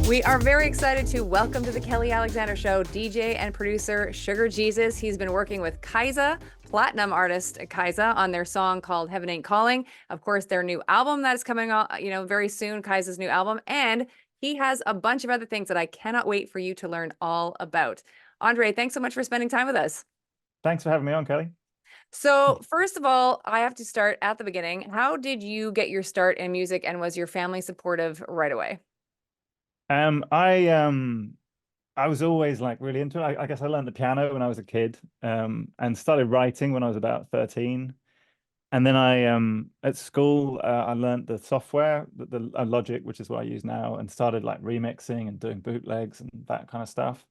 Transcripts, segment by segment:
We are very excited to welcome to the Kelly Alexander Show DJ and producer Sugar Jesus. He's been working with Kiesza, platinum artist Kiesza, on their song called Heaven Ain't Calling. Of course, their new album that is coming out, very soon, Kiesza's new album. And he has a bunch of other things that I cannot wait for you to learn all about. Andre, thanks so much for spending time with us. Thanks for having me on, Kelly. So, first of all, I have to start at the beginning. How did you get your start in music, and was your family supportive right away? I was always like really into it. I guess I learned the piano when I was a kid, and started writing when I was about 13. And then at school I learned the software, the Logic, which is what I use now, and started like remixing and doing bootlegs and that kind of stuff.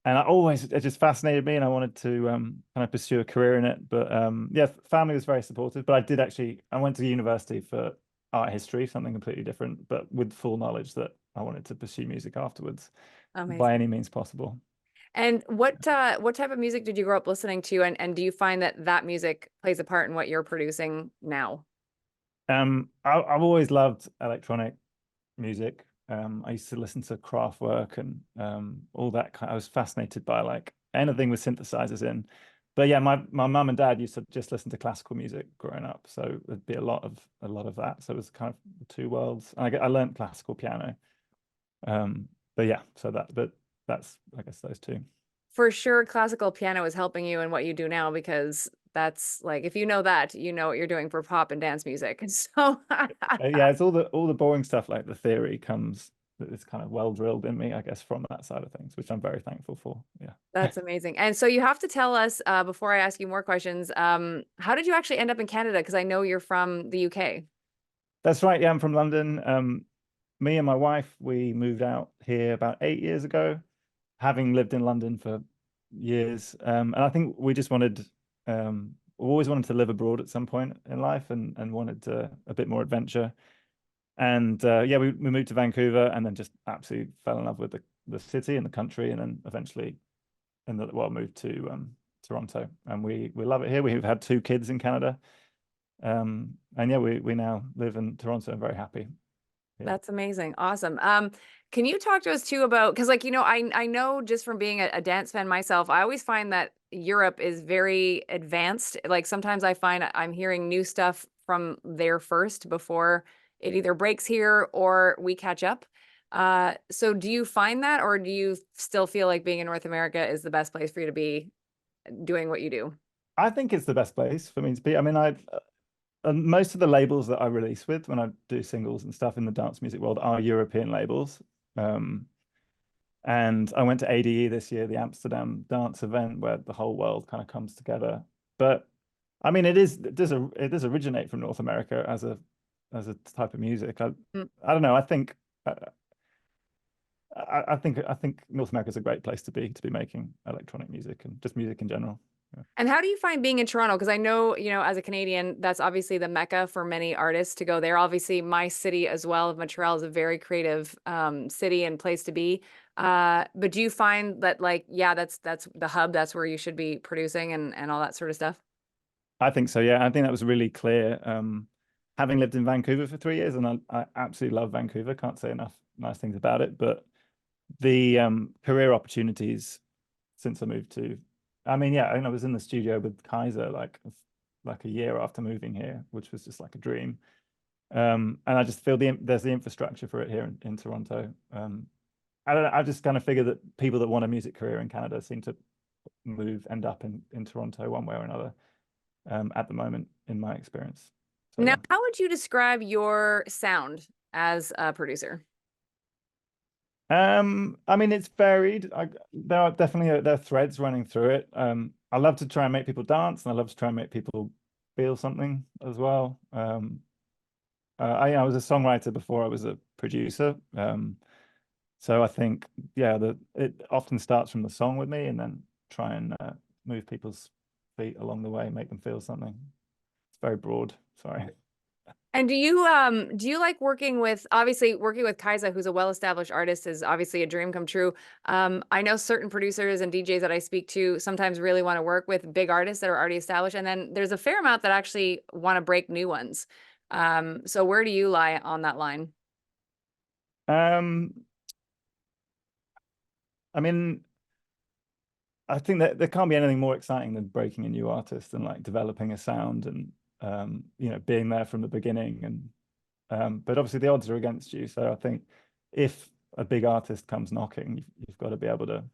And it just fascinated me, and I wanted to kind of pursue a career in it. But yeah, family was very supportive. But I went to university for art history, something completely different, but with full knowledge that I wanted to pursue music afterwards by any means possible. And what type of music did you grow up listening to, and do you find that music plays a part in what you're producing now? I've always loved electronic music. I used to listen to Kraftwerk and all that I was fascinated by like anything with synthesizers in. But yeah, my mum and dad used to just listen to classical music growing up, so there'd be a lot of that. So it was kind of the two worlds. And I learned classical piano. But yeah, that's I guess those two. For sure, classical piano is helping you in what you do now, because that's like, if you know that, you know what you're doing for pop and dance music. So Yeah, it's all the boring stuff, like the theory it's kind of well drilled in me, I guess, from that side of things, which I'm very thankful for. Yeah. That's amazing. And so you have to tell us, before I ask you more questions, how did you actually end up in Canada? Because I know you're from the UK. That's right. Yeah, I'm from London. Me and my wife, we moved out here about 8 years ago, having lived in London for years. And I think we just we always wanted to live abroad at some point in life, and wanted a bit more adventure. And yeah, we moved to Vancouver, and then just absolutely fell in love with the city and the country, and then eventually moved to Toronto, and we love it here. We've had 2 kids in Canada. And yeah, we now live in Toronto. I'm very happy. Yeah. That's amazing. Awesome. Can you talk to us too about, because like, I know just from being a dance fan myself, I always find that Europe is very advanced. Like sometimes I find I'm hearing new stuff from there first before it either breaks here or we catch up. So do you find that, or do you still feel like being in North America is the best place for you to be doing what you do? I think it's the best place for me to be. I mean, most of the labels that I release with when I do singles and stuff in the dance music world are European labels. And I went to ADE this year, the Amsterdam dance event, where the whole world kind of comes together. But I mean, it does originate from North America as a type of music. I don't know. I think North America is a great place to be making electronic music and just music in general. Yeah. And how do you find being in Toronto? Because I know, as a Canadian, that's obviously the mecca for many artists to go there. Obviously, my city as well of Montreal is a very creative city and place to be. But do you find that, like, yeah, that's the hub, that's where you should be producing and all that sort of stuff? I think so, yeah. I think that was really clear. Having lived in Vancouver for 3 years, and I absolutely love Vancouver. Can't say enough nice things about it. But the career opportunities since I moved to, I mean, yeah, I was in the studio with Kiesza like a year after moving here, which was just like a dream. And I just feel there's the infrastructure for it here in Toronto. I don't know, I just kind of figure that people that want a music career in Canada seem to end up in Toronto one way or another, at the moment, in my experience. So, Now, yeah. how would you describe your sound as a producer? I mean, it's varied. There are threads running through it. I love to try and make people dance, and I love to try and make people feel something as well. I was a songwriter before I was a producer. So I think, yeah, it often starts from the song with me, and then try and move people's feet along the way, make them feel something. It's very broad. Sorry. And do you like working with, obviously working with Kiesza, who's a well-established artist, is obviously a dream come true. I know certain producers and DJs that I speak to sometimes really want to work with big artists that are already established, and then there's a fair amount that actually want to break new ones. So where do you lie on that line? Um, I mean, I think that there can't be anything more exciting than breaking a new artist and like developing a sound and you know, being there from the beginning. And but obviously the odds are against you. So I think if a big artist comes knocking, you've got to be able to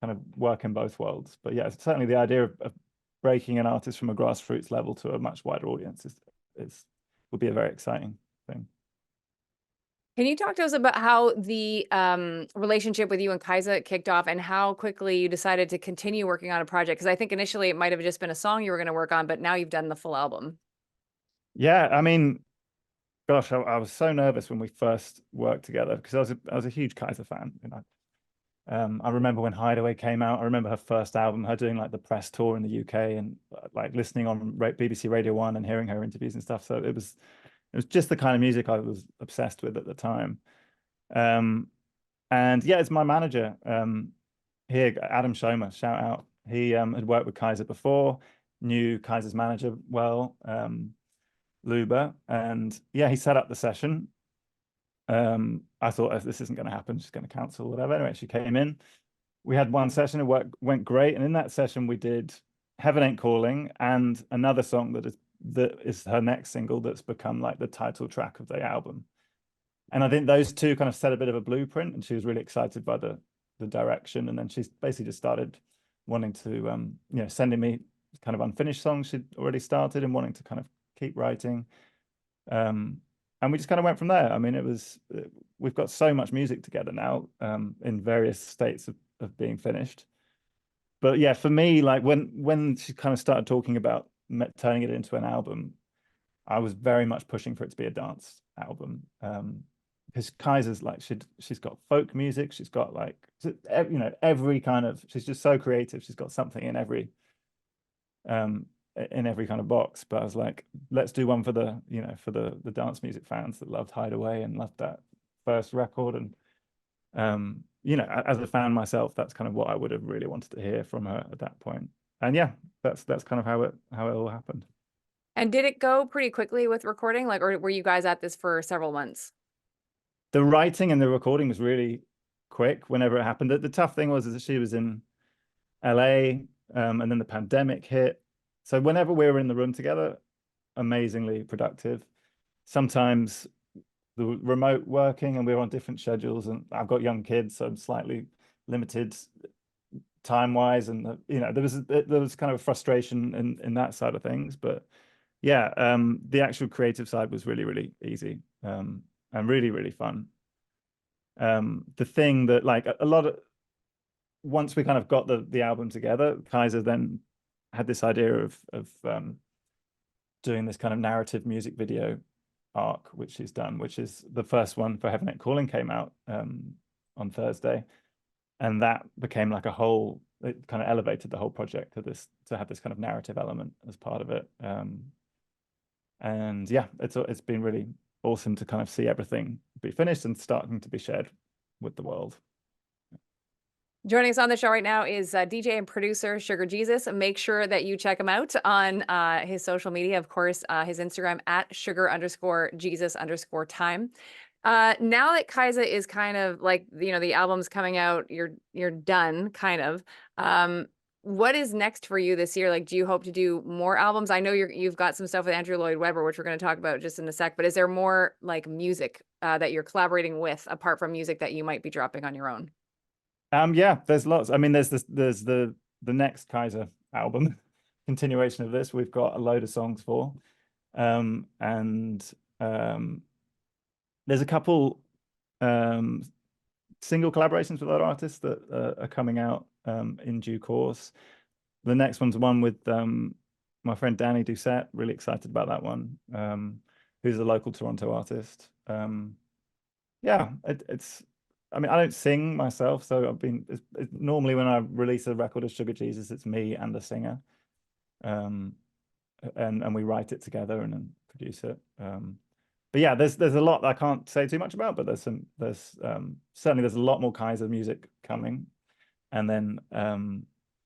kind of work in both worlds. But yeah, certainly the idea of breaking an artist from a grassroots level to a much wider audience is would be a very exciting thing. Can you talk to us about how the relationship with you and Kiesza kicked off and how quickly you decided to continue working on a project? Because I think initially it might have just been a song you were going to work on, but now you've done the full album. Yeah, I mean, gosh, I was so nervous when we first worked together because I was a huge Kiesza fan. You know, I remember when Hideaway came out. I remember her first album, her doing like the press tour in the UK and like listening on BBC Radio One and hearing her interviews and stuff. So it was just the kind of music I was obsessed with at the time. Um, and yeah, it's my manager here, Adam Schomer, shout out. He had worked with Kiesza before, knew Kiesza's manager well, Luba, and yeah, he set up the session. I thought this isn't going to happen, she's going to cancel, whatever. Anyway, she came in. We had one session, went great, and in that session we did Heaven Ain't Calling and another song that is her next single that's become like the title track of the album. And I think those two kind of set a bit of a blueprint, and she was really excited by the direction. And then she's basically just started wanting to you know, sending me kind of unfinished songs she'd already started and wanting to kind of keep writing. And we just kind of went from there. I mean, we've got so much music together now, in various states of being finished. But yeah, for me, like when she kind of started talking about turning it into an album, I was very much pushing for it to be a dance album. Because Kiesza's like she's got folk music, she's got like, you know, every kind of, she's just so creative. She's got something um in every kind of box. But I was like, let's do one for the, you know, for the dance music fans that loved Hideaway and loved that first record. And you know, as a fan myself, that's kind of what I would have really wanted to hear from her at that point. And yeah, that's kind of how it all happened. And did it go pretty quickly with recording? Like, or were you guys at this for several months? The writing and the recording was really quick whenever it happened. The tough thing was that she was in LA, and then the pandemic hit. So whenever we were in the room together, amazingly productive. Sometimes the remote working and we were on different schedules, and I've got young kids, so I'm slightly limited time wise, and you know, there was kind of a frustration in that side of things. But yeah, the actual creative side was really easy, and really fun. The thing that like a lot of, once we kind of got the album together, Kiesza then had this idea of doing this kind of narrative music video arc, which she's done, which is the first one for Heaven Ain't Calling came out on Thursday, and that became like a whole. It kind of elevated the whole project to have this kind of narrative element as part of it. And yeah, it's been really awesome to kind of see everything be finished and starting to be shared with the world. Joining us on the show right now is DJ and producer Sugar Jesus. Make sure that you check him out on his social media. Of course, his Instagram at sugar_Jesus_time. Now that Kiesza is kind of like, you know, the album's coming out, you're done, kind of. What is next for you this year? Like, do you hope to do more albums? I know you've got some stuff with Andrew Lloyd Webber, which we're going to talk about just in a sec. But is there more like music that you're collaborating with, apart from music that you might be dropping on your own? Yeah, there's lots. I mean, there's the next Kiesza album, continuation of this. We've got a load of songs for, and there's a couple single collaborations with other artists that are coming out in due course. The next one's one with my friend Danny Doucette. Really excited about that one. Who's a local Toronto artist. Yeah, it's. I mean, I don't sing myself, so normally when I release a record of Sugar Jesus, it's me and a singer, and we write it together and then produce it. But yeah, there's a lot I can't say too much about, but there's certainly there's a lot more Kiesza music coming, and then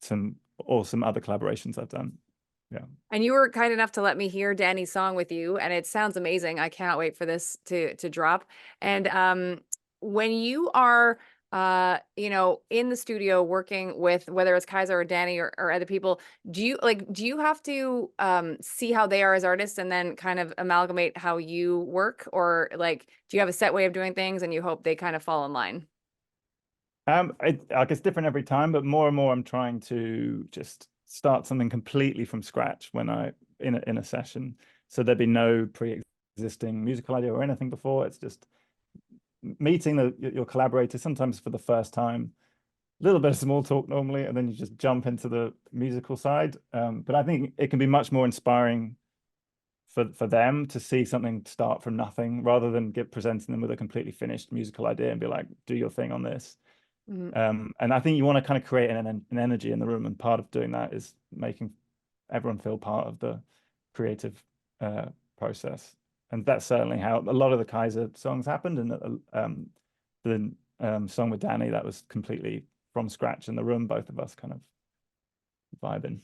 some awesome other collaborations I've done. Yeah. And you were kind enough to let me hear Danny's song with you, and it sounds amazing. I cannot wait for this to drop. And when you are in the studio working with whether it's Kiesza or Danny or other people, do you have to see how they are as artists and then kind of amalgamate how you work, or like do you have a set way of doing things and you hope they kind of fall in line? I guess different every time, but more and more I'm trying to just start something completely from scratch when I in a session. So there'd be no pre-existing musical idea or anything before. It's just meeting your collaborator, sometimes for the first time, a little bit of small talk normally, and then you just jump into the musical side. But I think it can be much more inspiring for them to see something start from nothing rather than presenting them with a completely finished musical idea and be like, do your thing on this. And I think you want to kind of create an energy in the room, and part of doing that is making everyone feel part of the creative process. And that's certainly how a lot of the Kiesza songs happened. And the song with Danny, that was completely from scratch in the room, both of us kind of vibing.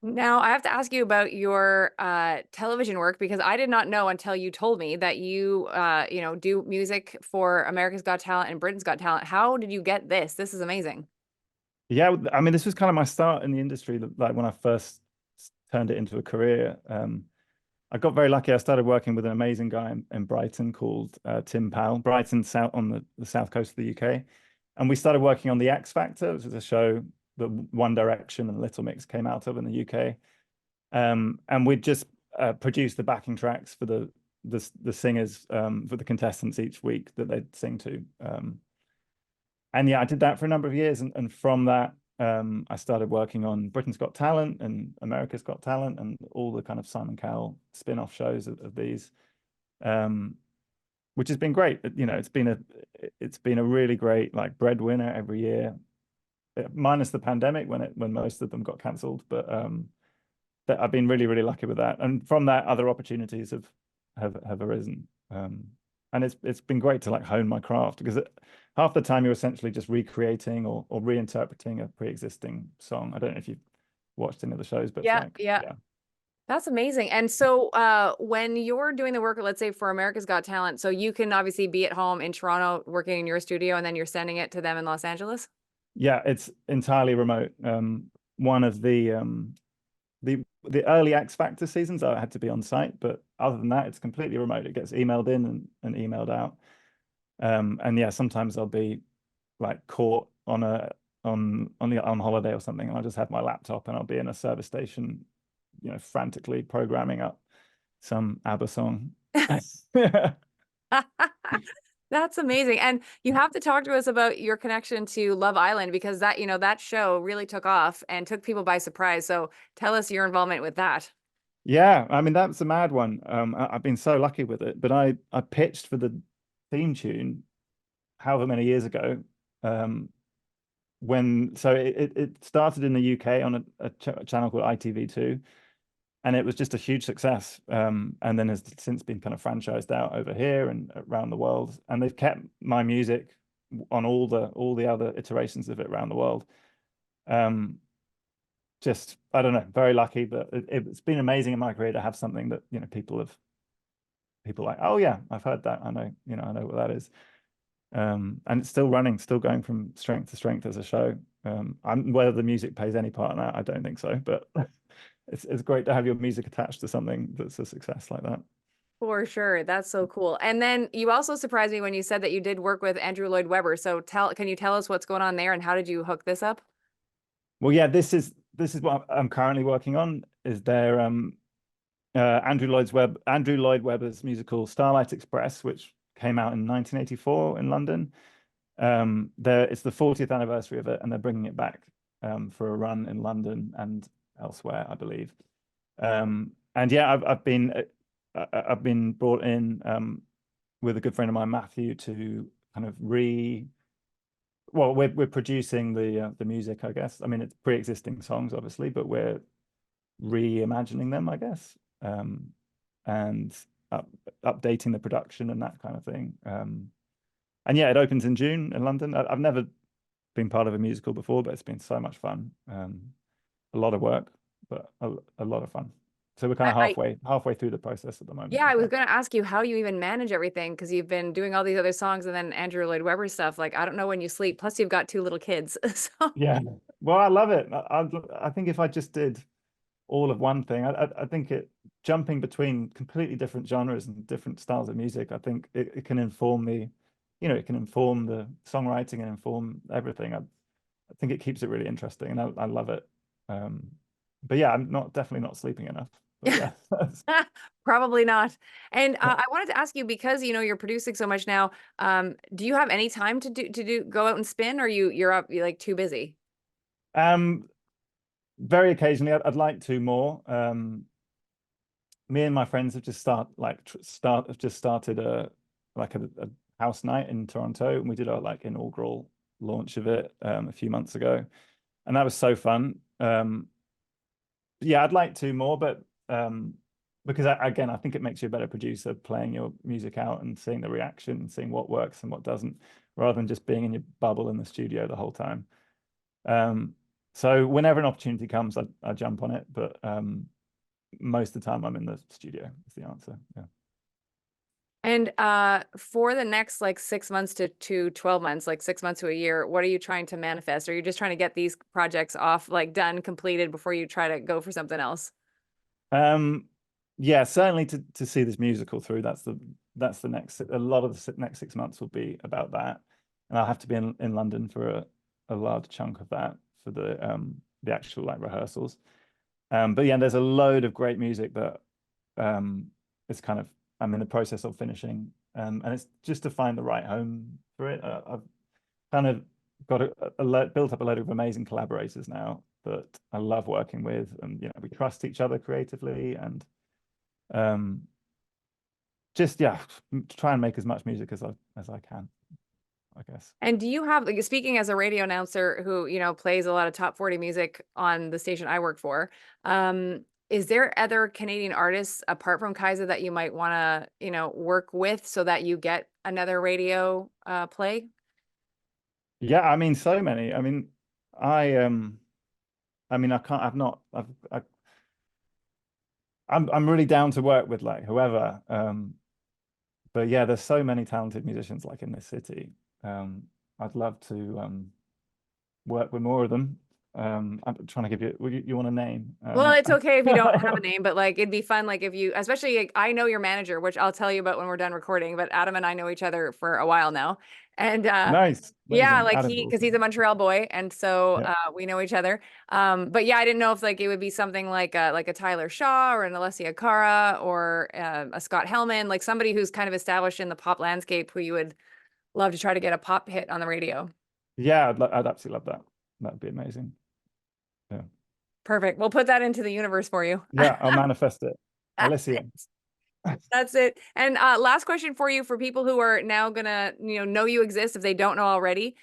Now, I have to ask you about your television work, because I did not know until you told me that you do music for America's Got Talent and Britain's Got Talent. How did you get this? This is amazing. Yeah, I mean, this was kind of my start in the industry, like when I first turned it into a career. I got very lucky. I started working with an amazing guy in Brighton called Tim Powell, Brighton, south on the south coast of the UK. And we started working on The X Factor, which is a show that One Direction and Little Mix came out of in the UK. And we'd just produced the backing tracks for the singers, for the contestants each week that they'd sing to. And yeah, I did that for a number of years. And from that, I started working on Britain's Got Talent and America's Got Talent and all the kind of Simon Cowell spin-off shows of these, which has been great. It's been a really great like breadwinner every year, minus the pandemic when most of them got cancelled. But I've been really, really lucky with that. And from that, other opportunities have arisen. And it's been great to like hone my craft, because half the time you're essentially just recreating or reinterpreting a pre-existing song. I don't know if you've watched any of the shows, but Yeah, it's like, yeah. That's amazing. And so when you're doing the work, let's say for America's Got Talent, so you can obviously be at home in Toronto working in your studio, and then you're sending it to them in Los Angeles? yeah, it's entirely remote. One of the early X Factor seasons, I had to be on site, but other than that, it's completely remote. It gets emailed in and emailed out. And yeah, sometimes I'll be like caught on holiday or something, and I'll just have my laptop and I'll be in a service station, frantically programming up some ABBA song. That's amazing. And you have to talk to us about your connection to Love Island, because that show really took off and took people by surprise. So tell us your involvement with that. Yeah, I mean, that's a mad one. I've been so lucky with it, but I pitched for the theme tune however many years ago. It started in the UK on a channel called ITV2, and it was just a huge success. And then has since been kind of franchised out over here and around the world. And they've kept my music on all the other iterations of it around the world. Just, I don't know, very lucky, but it's been amazing in my career to have something that people like, oh yeah, I've heard that. I know what that is. And it's still running, still going from strength to strength as a show. Whether the music plays any part in that, I don't think so, but it's great to have your music attached to something that's a success like that. For sure. That's so cool. And then you also surprised me when you said that you did work with Andrew Lloyd Webber. So can you tell us what's going on there and how did you hook this up? Well, yeah, this is what I'm currently working on. Is there Andrew Lloyd Webber's musical Starlight Express, which came out in 1984 in London. It's the 40th anniversary of it, and they're bringing it back for a run in London and elsewhere, I believe. And yeah, I've been brought in with a good friend of mine, Matthew, to kind of we're producing the music, I guess. I mean, it's pre-existing songs, obviously, but we're reimagining them, I guess. and updating the production and that kind of thing. And yeah, it opens in June in London. I've never been part of a musical before, but it's been so much fun. A lot of work, but a lot of fun. So we're kind of halfway through the process at the moment. Yeah, I was going to ask you how you even manage everything because you've been doing all these other songs and then Andrew Lloyd Webber stuff. Like, I don't know when you sleep. Plus, you've got 2 little kids. So Yeah, well, I love it. I think if I just did all of one thing, I think jumping between completely different genres and different styles of music, I think it can inform me, it can inform the songwriting and inform everything. I think it keeps it really interesting, and I love it. But yeah, I'm definitely not sleeping enough. But yeah. probably not. And I wanted to ask you because you're producing so much now. Do you have any time to go out and spin, or you're like too busy? Very occasionally, I'd like to more. Me and my friends have just started a house night in Toronto, and we did our like inaugural launch of it a few months ago, and that was so fun. Yeah, I'd like to more, but because again, I think it makes you a better producer playing your music out and seeing the reaction and seeing what works and what doesn't, rather than just being in your bubble in the studio the whole time. So whenever an opportunity comes, I jump on it, but most of the time I'm in the studio is the answer. Yeah. And for the next like 6 months to 12 months, like 6 months to a year, what are you trying to manifest? Are you just trying to get these projects off, like done, completed before you try to go for something else? Yeah, certainly to see this musical through. That's the next. A lot of the next 6 months will be about that, and I'll have to be in London for a large chunk of that for the actual like rehearsals. But yeah, there's a load of great music that it's kind of I'm in the process of finishing, and it's just to find the right home for it. I've kind of got built up a load of amazing collaborators now that I love working with, and we trust each other creatively, and just try and make as much music as I can, I guess. And do you have, like, speaking as a radio announcer who, plays a lot of top 40 music on the station I work for, is there other Canadian artists apart from Kiesza that you might want to, work with so that you get another radio play? Yeah, I mean, so many. I mean, I can't. I'm really down to work with like whoever. But yeah, there's so many talented musicians like in this city. I'd love to work with more of them. I'm trying to give you want a name? Well, it's okay if you don't have a name, but like it'd be fun, like if you, especially like, I know your manager, which I'll tell you about when we're done recording. But Adam and I know each other for a while now, and Nice, yeah, amazing. like Adam's because awesome. he's a Montreal boy, and so Yeah. we know each other. But yeah, I didn't know if like it would be something like a Tyler Shaw or an Alessia Cara or a Scott Hellman, like somebody who's kind of established in the pop landscape who you would love to try to get a pop hit on the radio. Yeah, I'd absolutely love that. That'd be amazing. Yeah. Perfect. We'll put that into the universe for you. Yeah, I'll manifest it. That's Alicia. it. That's it. And last question for you, for people who are now gonna, know you exist if they don't know already.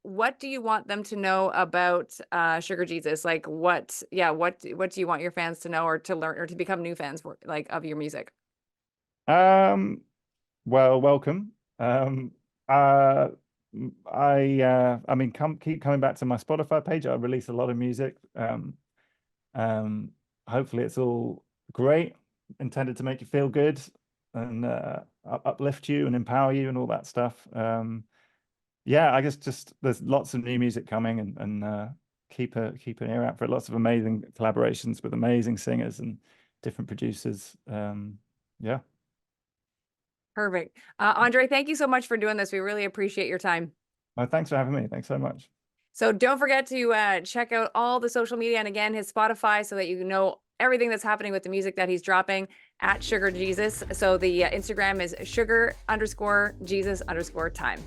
What do you want them to know about Sugar Jesus? Like what do you want your fans to know or to learn or to become new fans for like of your music? Well, welcome. Uh, I mean, keep coming back to my Spotify page. I release a lot of music. Hopefully it's all great, intended to make you feel good and uplift you and empower you and all that stuff. Yeah, I guess just there's lots of new music coming, and keep an ear out for it. Lots of amazing collaborations with amazing singers and different producers. Yeah. Perfect. Andre, thank you so much for doing this. We really appreciate your time. Well, thanks for having me. Thanks so much. So don't forget to check out all the social media and again, his Spotify so that you know everything that's happening with the music that he's dropping at Sugar Jesus. So the Instagram is sugar_Jesus_time.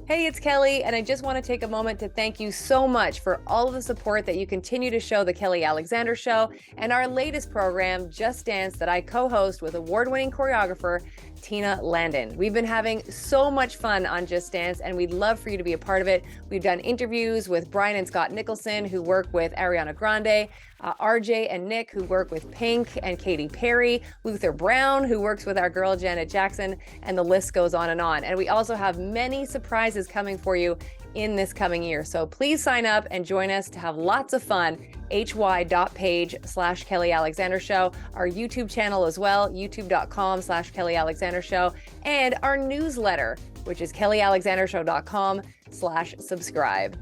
Hey, it's Kelly, and I just want to take a moment to thank you so much for all of the support that you continue to show The Kelly Alexander Show and our latest program, Just Dance, that I co-host with award-winning choreographer Tina Landon. We've been having so much fun on Just Dance, and we'd love for you to be a part of it. We've done interviews with Brian and Scott Nicholson, who work with Ariana Grande, RJ and Nick, who work with Pink and Katy Perry, Luther Brown, who works with our girl Janet Jackson, and the list goes on. And we also have many surprises coming for you in this coming year. So please sign up and join us to have lots of fun. hy.page/Kelly Alexander Show, our YouTube channel as well, youtube.com/Kelly Alexander Show, and our newsletter, which is kellyalexandershow.com/subscribe.